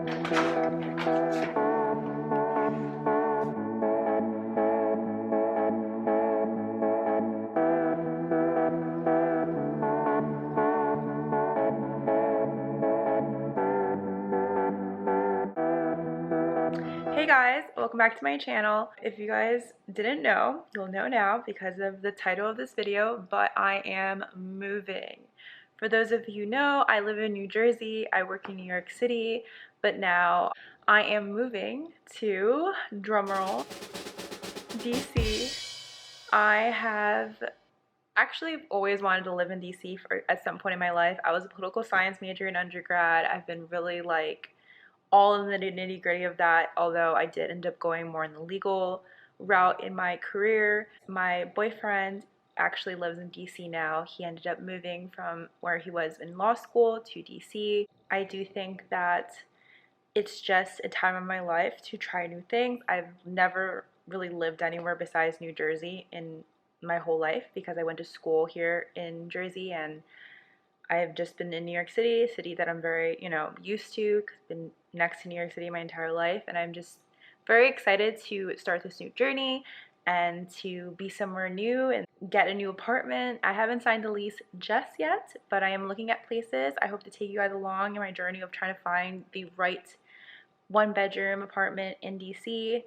Hey guys, welcome back to my channel. If you guys didn't know, you'll know now because of the title of this video, but I am moving. For those of you who know, I live in New Jersey, I work in New York City, but now I am moving to, drumroll, DC. I have actually always wanted to live in DC at some point in my life. I was a political science major in undergrad. I've been really all in the nitty gritty of that, although I did end up going more in the legal route in my career. My boyfriend actually lives in DC now. He ended up moving from where he was in law school to DC. I do think that it's just a time of my life to try new things. I've never really lived anywhere besides New Jersey in my whole life because I went to school here in Jersey, and I've just been in New York City, a city that I'm very, used to, because I've been next to New York City my entire life, and I'm just very excited to start this new journey and to be somewhere new and get a new apartment. I haven't signed a lease just yet, but I am looking at places. I hope to take you guys along in my journey of trying to find the right one-bedroom apartment in DC.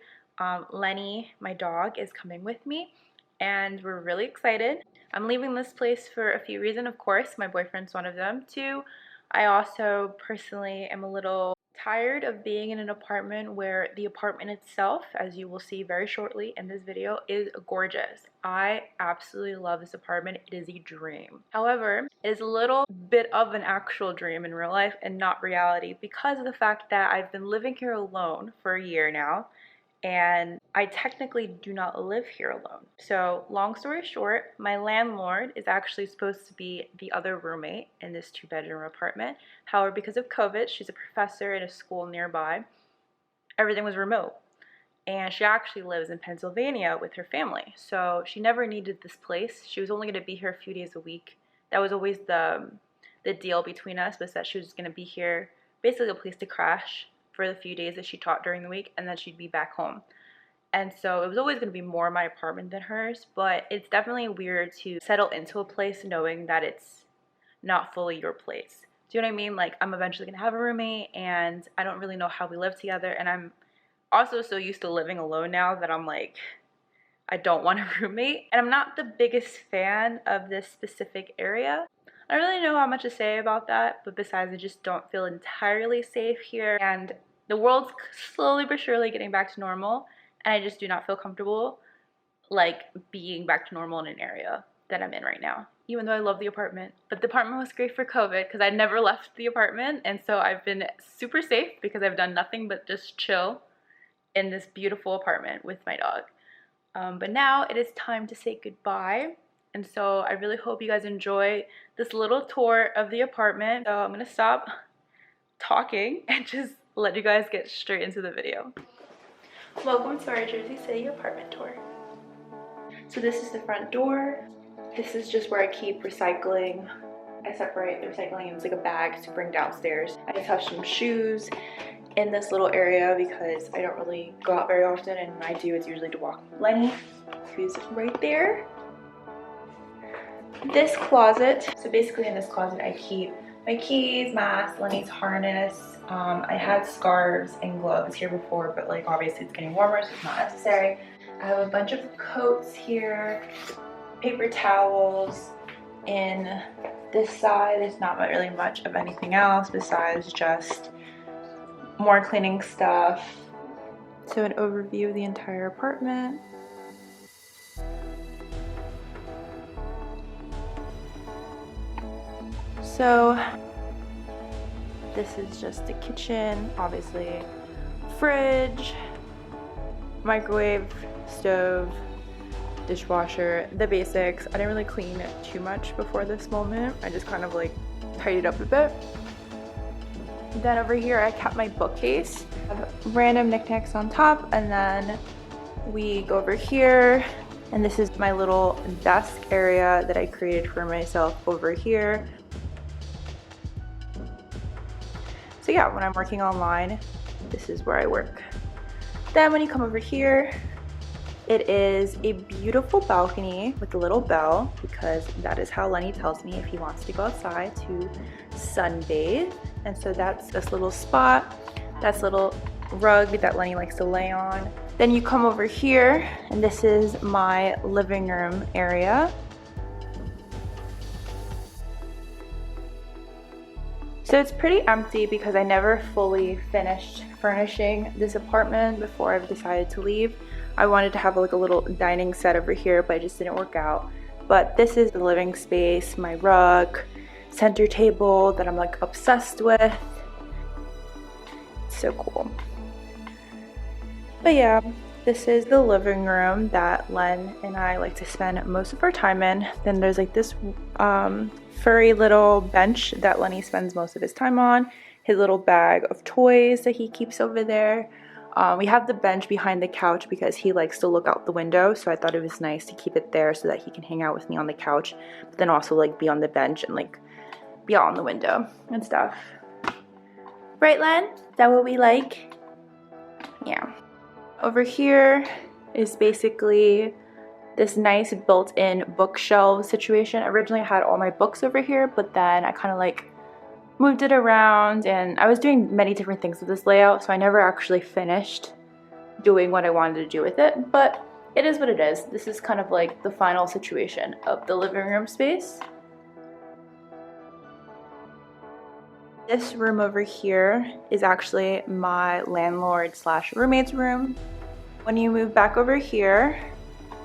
Lenny, my dog, is coming with me, and we're really excited. I'm leaving this place for a few reasons, of course. My boyfriend's one of them, too. I also personally am a little tired of being in an apartment where the apartment itself, as you will see very shortly in this video, is gorgeous. I absolutely love this apartment. It is a dream. However, it is a little bit of an actual dream in real life and not reality because of the fact that I've been living here alone for a year now, and I technically do not live here alone. So long story short, my landlord is actually supposed to be the other roommate in this 2-bedroom apartment. However, because of COVID, she's a professor at a school nearby. Everything was remote. And she actually lives in Pennsylvania with her family. So she never needed this place. She was only going to be here a few days a week. That was always the deal between us, was that she was going to be here, basically a place to crash for the few days that she taught during the week, and then she'd be back home. And so it was always going to be more my apartment than hers, but it's definitely weird to settle into a place knowing that it's not fully your place. Do you know what I mean? Like, I'm eventually going to have a roommate, and I don't really know how we live together, and I'm also so used to living alone now that I'm like, I don't want a roommate. And I'm not the biggest fan of this specific area. I don't really know how much to say about that, but besides, I just don't feel entirely safe here, and the world's slowly but surely getting back to normal, and I just do not feel comfortable being back to normal in an area that I'm in right now, even though I love the apartment. But the apartment was great for COVID because I never left the apartment, and so I've been super safe because I've done nothing but just chill in this beautiful apartment with my dog. But now it is time to say goodbye. And so I really hope you guys enjoy this little tour of the apartment. So I'm gonna stop talking and just let you guys get straight into the video. Welcome to our Jersey City apartment tour. So this is the front door. This is just where I keep recycling. I separate the recycling into like a bag to bring downstairs. I just have some shoes in this little area because I don't really go out very often, and when I do, it's usually to walk with Lenny, who's right there. This closet, so basically in this closet I keep my keys, mask, Lenny's harness. I had scarves and gloves here before, but obviously it's getting warmer, so it's not necessary. I have a bunch of coats here, paper towels. In this side, there's not really much of anything else besides just more cleaning stuff. So an overview of the entire apartment. So this is just the kitchen, obviously fridge, microwave, stove, dishwasher, the basics. I didn't really clean it too much before this moment. I just kind of tidied up a bit. Then over here I kept my bookcase. I have random knickknacks on top, and then we go over here, and this is my little desk area that I created for myself over here. So yeah, when I'm working online, this is where I work. Then when you come over here, it is a beautiful balcony with a little bell, because that is how Lenny tells me if he wants to go outside to sunbathe. And so that's this little spot, that's a little rug that Lenny likes to lay on. Then you come over here, and this is my living room area. So it's pretty empty because I never fully finished furnishing this apartment before I've decided to leave. I wanted to have like a little dining set over here, but it just didn't work out. But this is the living space, my rug, center table that I'm like obsessed with. It's so cool. But yeah, this is the living room that Len and I like to spend most of our time in. Then there's like this furry little bench that Lenny spends most of his time on. His little bag of toys that he keeps over there. We have the bench behind the couch because he likes to look out the window, so I thought it was nice to keep it there so that he can hang out with me on the couch, but then also like be on the bench and like be out on the window and stuff. Right, Len? Is that what we like? Yeah. Over here is basically this nice built-in bookshelf situation. Originally I had all my books over here, but then I kind of like moved it around, and I was doing many different things with this layout, so I never actually finished doing what I wanted to do with it, but it is what it is. This is kind of like the final situation of the living room space. This room over here is actually my landlord slash roommate's room. When you move back over here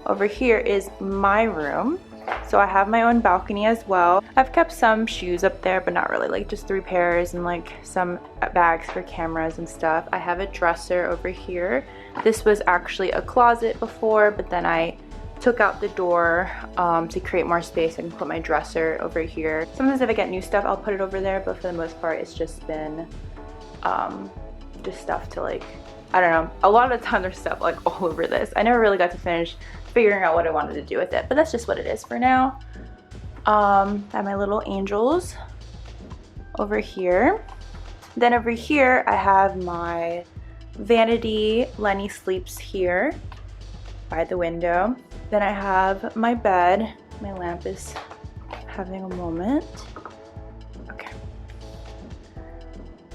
is my room. So I have my own balcony as well. I've kept some shoes up there, but not really, like just 3 pairs and like some bags for cameras and stuff. I have a dresser over here. This was actually a closet before, but then I took out the door to create more space and put my dresser over here. Sometimes if I get new stuff, I'll put it over there, but for the most part, it's just been just stuff to like, I don't know. A lot of the time there's stuff like all over this. I never really got to finish figuring out what I wanted to do with it, but that's just what it is for now. I have my little angels over here. Then over here I have my vanity. Lenny sleeps here by the window. Then I have my bed. My lamp is having a moment. Okay.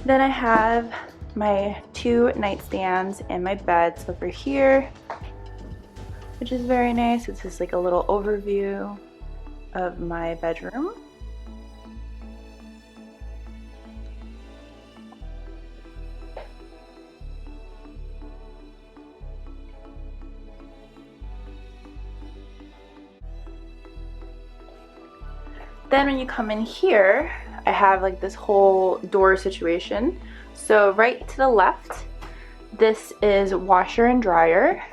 Then I have my 2 nightstands and my beds over here, which is very nice. This is like a little overview of my bedroom. Then when you come in here, I have like this whole door situation. So right to the left, this is washer and dryer,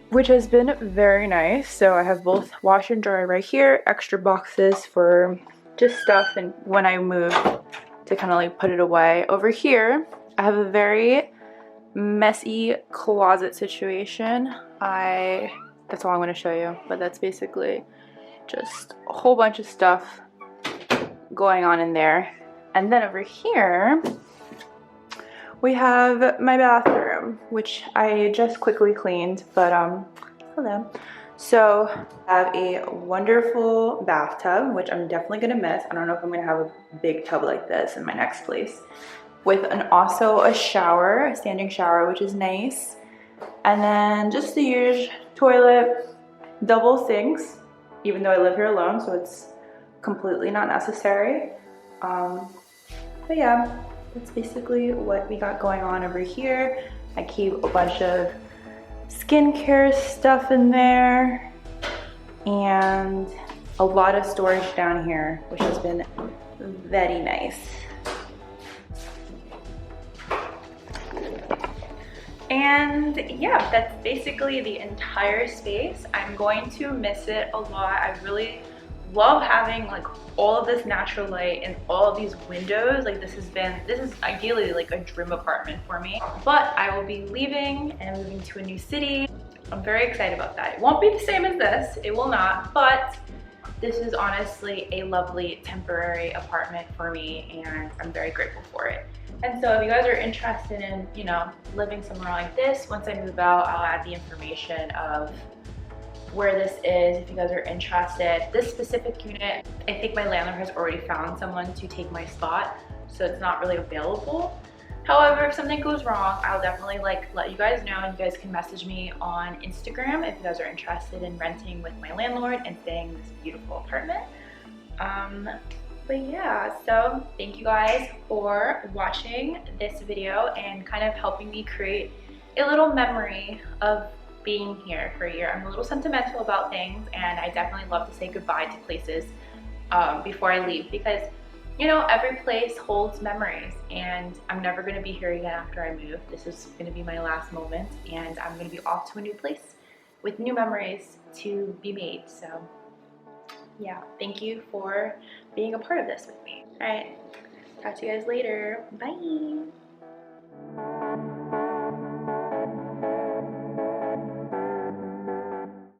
which has been very nice. So I have both washer and dryer right here, extra boxes for just stuff and when I move to kind of like put it away. Over here, I have a very messy closet situation. That's all I'm going to show you, but that's basically just a whole bunch of stuff going on in there. And then over here, we have my bathroom, which I just quickly cleaned, but hello. So I have a wonderful bathtub, which I'm definitely gonna miss. I don't know if I'm gonna have a big tub like this in my next place. With also a shower, a standing shower, which is nice. And then just the usual toilet, double sinks, even though I live here alone, so it's completely not necessary. But yeah, that's basically what we got going on over here. I keep a bunch of skincare stuff in there and a lot of storage down here, which has been very nice. And yeah, that's basically the entire space. I'm going to miss it a lot. I really love having like all of this natural light and all of these windows. Like this is ideally like a dream apartment for me. But I will be leaving and moving to a new city. I'm very excited about that. It won't be the same as this, it will not, but this is honestly a lovely temporary apartment for me, and I'm very grateful for it. And so if you guys are interested in, you know, living somewhere like this, once I move out, I'll add the information of where this is if you guys are interested. This specific unit, I think my landlord has already found someone to take my spot, so it's not really available. However, if something goes wrong, I'll definitely like let you guys know, and you guys can message me on Instagram if you guys are interested in renting with my landlord and staying in this beautiful apartment. But yeah, so thank you guys for watching this video and kind of helping me create a little memory of being here for a year. I'm a little sentimental about things, and I definitely love to say goodbye to places before I leave, because you know, every place holds memories, and I'm never going to be here again after I move. This is going to be my last moment, and I'm going to be off to a new place with new memories to be made. So yeah, thank you for being a part of this with me. All right, talk to you guys later. Bye.